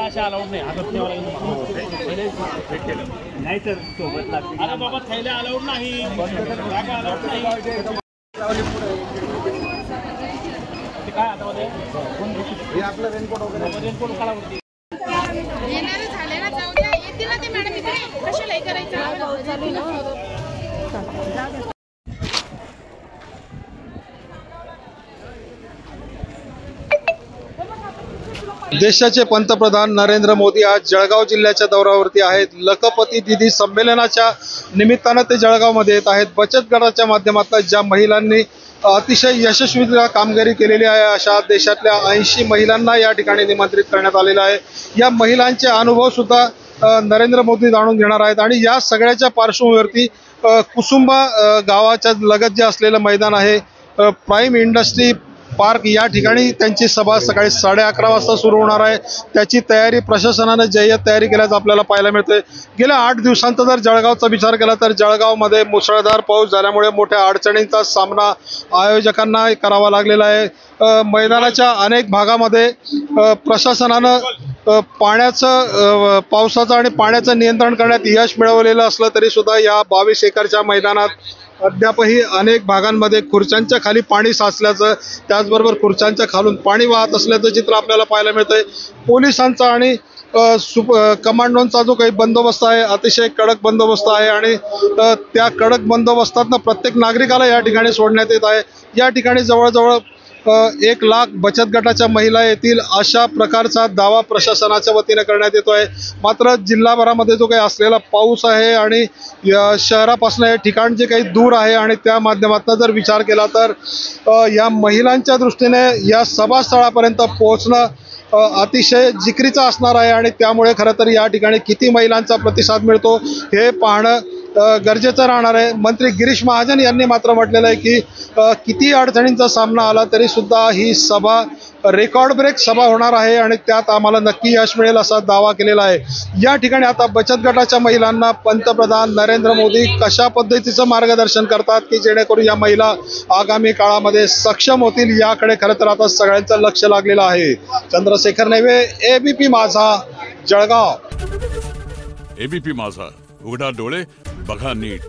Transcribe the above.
अशा अलाउड नाही नाही तर सोबत लागते। अरे बाबा थैल्या अलाउड नाही, अलाउड नाही। काय आता मध्ये हे आपलं रेनकोट वगैरे रेनकोट काढावरती येणारे झाले ना, जाऊ द्या, येतील ना ते मॅडम इथे, कशाला हे करायचं चालू ना। देशाचे पंतप्रधान नरेंद्र मोदी आज जळगाव जिल्ह्याच्या दौऱ्यावरती आहेत। लखपती दीदी संमेलनाच्या निमित्तानं ते जळगावमध्ये येत आहेत। बचत गटाच्या माध्यमातून ज्या महिलांनी अतिशय यशस्वीरित्या कामगिरी केलेली आहे, अशा देशातल्या 80 महिलांना या ठिकाणी निमंत्रित करण्यात आलेलं आहे। या महिलांचे अनुभव सुद्धा नरेंद्र मोदी जाणून घेणार आहेत आणि या सगळ्याच्या पार्श्वभूमीवरती कुसुंबा गावाच्या लगत जे असलेलं मैदान आहे, प्राईम इंडस्ट्री पार्क, या ठिकाणी त्यांची सभा सकाळी 11:30 वाजता सुरू होणार आहे। त्याची तयारी प्रशासनाने जय्यत तयारी केल्याचं आपल्याला पाहायला मिळतंय। गेल्या 8 दिवसांचा जर जळगावचा विचार केला तर जळगावमध्ये मुसळधार पाऊस झाल्यामुळे मोठ्या अडचणींचा सामना आयोजकांना करावा लागलेला आहे। मैदानाच्या अनेक भागामध्ये प्रशासनानं पावसाचं आणि पाण्याचं नियंत्रण करण्यात यश मिळवलेलं असलं तरी सुद्धा या 22 एकरच्या मैदानात अद्यापही अनेक भागांमध्ये खुर्च्यांच्या खाली पाणी साचल्याचं, त्याचबरोबर खुर्च्यांच्या खालून पाणी वाहत असल्याचं चित्र आपल्याला पाहायला मिळतंय। पोलिसांचा आणि कमांडोंचा जो काही बंदोबस्त आहे, अतिशय कडक बंदोबस्त आहे आणि त्या कडक बंदोबस्तातनं प्रत्येक नागरिकाला या ठिकाणी सोडण्यात येत आहे। या ठिकाणी जवळजवळ 1 लाख बचत गटाच्या महिला येतील अशा प्रकारचा दावा प्रशासनाच्या वतीने करण्यात येतोय। मात्र जिल्हाभरामध्ये जो काही असलेला पाऊस आहे आणि शहरापासून हे ठिकाण जे काही दूर आहे आणि त्या माध्यमातून जर विचार केला तर या महिलांच्या दृष्टीने या सभास्थळापर्यंत पोहोचणं अतिशय जिकरीचं असणार आहे आणि त्यामुळे खरं तर या ठिकाणी किती महिलांचा प्रतिसाद मिळतो हे पाहणं गरजेचं राहणार आहे। मंत्री गिरीश महाजन यांनी मात्र म्हटलेलं आहे की किती अडचणींचा सामना आला तरी सुद्धा ही सभा रेकॉर्ड ब्रेक सभा होणार आहे आणि त्यात आम्हाला नक्की यश मिळेल असा दावा केलेला आहे। या ठिकाणी आता बचत गटाच्या महिलांना पंतप्रधान नरेंद्र मोदी कशा पद्धतीचं मार्गदर्शन करतात की जेणेकरून या महिला आगामी काळामध्ये सक्षम होतील, याकडे खरं तर आता सगळ्यांचं लक्ष लागलेलं आहे। चंद्रशेखर नेवे, एबीपी माझा, जळगाव। एबीपी माझा, उघडा डोळे बघा नीट।